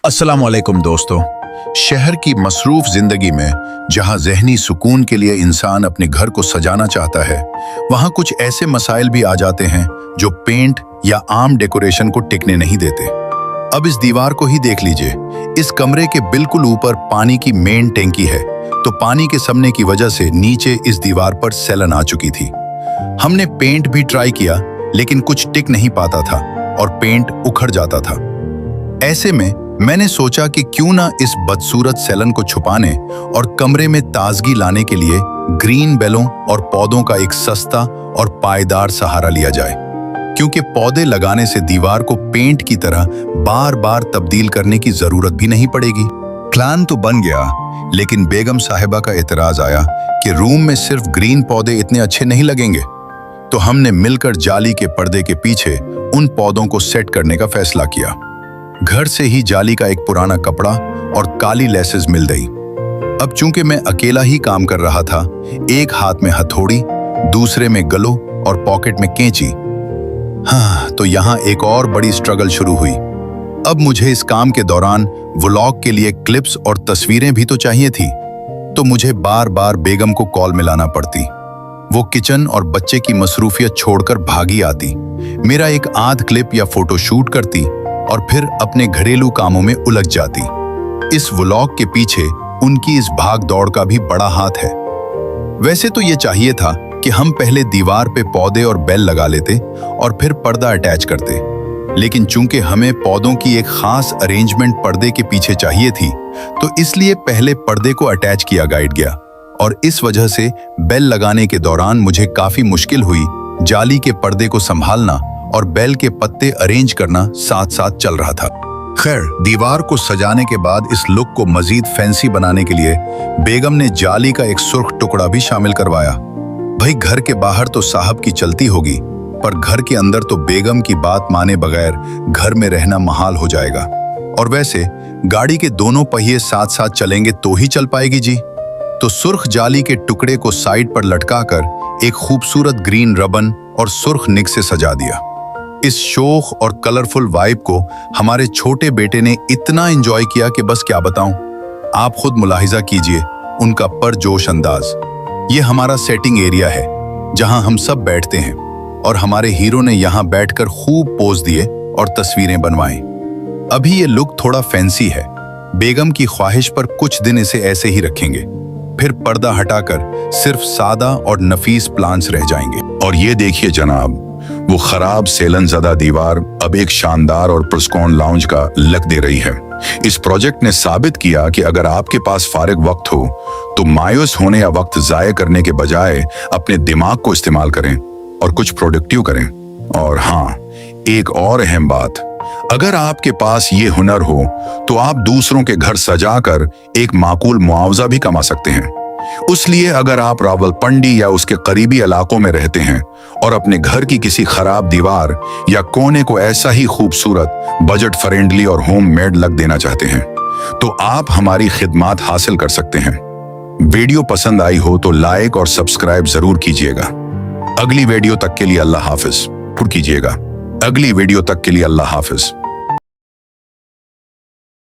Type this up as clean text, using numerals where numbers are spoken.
अस्सलाम वालेकुम दोस्तों। शहर की मसरूफ जिंदगी में जहां जहनी सुकून के लिए इंसान अपने घर को सजाना चाहता है, वहां कुछ ऐसे मसाइल भी आ जाते हैं जो पेंट या आम डेकोरेशन को टिकने नहीं देते। अब इस दीवार को ही देख लीजिए। इस कमरे के बिल्कुल ऊपर पानी की मेन टैंकी है, तो पानी के समने की वजह से नीचे इस दीवार पर सैलन आ चुकी थी। हमने पेंट भी ट्राई किया, लेकिन कुछ टिक नहीं पाता था और पेंट उखड़ जाता था। ऐसे में मैंने सोचा कि क्यों ना इस बदसूरत सैलन को छुपाने और कमरे में ताजगी लाने के लिए ग्रीन बेलों और पौधों का एक सस्ता और पायदार सहारा लिया जाए, क्योंकि पौधे लगाने से दीवार को पेंट की तरह बार बार तब्दील करने की जरूरत भी नहीं पड़ेगी। प्लान तो बन गया, लेकिन बेगम साहिबा का एतराज आया कि रूम में सिर्फ ग्रीन पौधे इतने अच्छे नहीं लगेंगे। तो हमने मिलकर जाली के पर्दे के पीछे उन पौधों को सेट करने का फैसला किया। घर से ही जाली का एक पुराना कपड़ा और काली लेसेस मिल गई। अब चूंकि मैं अकेला ही काम कर रहा था, एक हाथ में हथौड़ी, दूसरे में गलो और पॉकेट में कैंची। तो यहाँ एक और बड़ी स्ट्रगल शुरू हुई। अब मुझे इस काम के दौरान व्लॉग के लिए क्लिप्स और तस्वीरें भी तो चाहिए थी, तो मुझे बार बार बेगम को कॉल मिलाना पड़ती। वो किचन और बच्चे की मसरूफियत छोड़कर भागी आती, मेरा एक आध क्लिप या फोटो शूट करती और फिर अपने घरेलू कामों में उलझ जाती। इस व्लॉग के पीछे उनकी इस भाग दौड़ का भी बड़ा हाथ है। वैसे तो ये चाहिए था कि हम पहले दीवार पे पौधे और बेल लगा लेते और फिर पर्दा अटैच करते, लेकिन चूंकि हमें पौधों की एक खास अरेंजमेंट पर्दे के पीछे चाहिए थी, तो इसलिए पहले पर्दे को अटैच किया गया और इस वजह से बेल लगाने के दौरान मुझे काफी मुश्किल हुई। जाली के पर्दे को संभालना और बेल के पत्ते अरेंज करना साथ साथ चल रहा था। खैर, दीवार को सजाने के बाद इस लुक को मजीद फैंसी बनाने के लिए बेगम ने जाली का एक सुर्ख टुकड़ा भी शामिल करवाया। भाई, घर के बाहर तो साहब की चलती होगी, पर घर के अंदर तो बेगम की बात माने बगैर घर में रहना महाल हो जाएगा। और वैसे गाड़ी के दोनों पहिए साथ साथ चलेंगे तो ही चल पाएगी जी। तो सुर्ख जाली के टुकड़े को साइड पर लटकाकर एक खूबसूरत ग्रीन रबन और सुर्ख निक से सजा दिया। इस शोख और कलरफुल वाइब को हमारे छोटे बेटे ने इतना एंजॉय किया कि बस क्या बताऊं। आप खुद मुलाहिजा कीजिए उनका परजोश अंदाज। ये हमारा सेटिंग एरिया है जहां हम सब बैठते हैं, और हमारे हीरो ने यहां बैठकर खूब पोज दिए और तस्वीरें बनवाई। अभी ये लुक थोड़ा फैंसी है, बेगम की ख्वाहिश पर कुछ दिन इसे ऐसे ही रखेंगे, फिर पर्दा हटाकर सिर्फ सादा और नफीस प्लांट्स रह जाएंगे। और ये देखिए जनाब, वो खराब सेलन ज़दा दीवार अब एक शानदार और पुरस्कून लाउंज का लक दे रही है। इस प्रोजेक्ट ने साबित किया कि अगर आपके पास फारिग वक्त हो तो मायूस होने या वक्त जाया करने के बजाय अपने दिमाग को इस्तेमाल करें और कुछ प्रोडक्टिव करें। और हाँ, एक और अहम बात, अगर आपके पास ये हुनर हो तो आप दूसरों के घर सजाकर एक माकूल मुआवजा भी कमा सकते हैं। उसलिए अगर आप रावलपिंडी या उसके करीबी इलाकों में रहते हैं और अपने घर की किसी खराब दीवार या कोने को ऐसा ही खूबसूरत, बजट फ्रेंडली और होम मेड लग देना चाहते हैं, तो आप हमारी खिदमात हासिल कर सकते हैं। वीडियो पसंद आई हो तो लाइक और सब्सक्राइब जरूर कीजिएगा। अगली वीडियो तक के लिए अल्लाह हाफिज। कीजिएगा। अगली वीडियो तक के लिए अल्लाह हाफिज।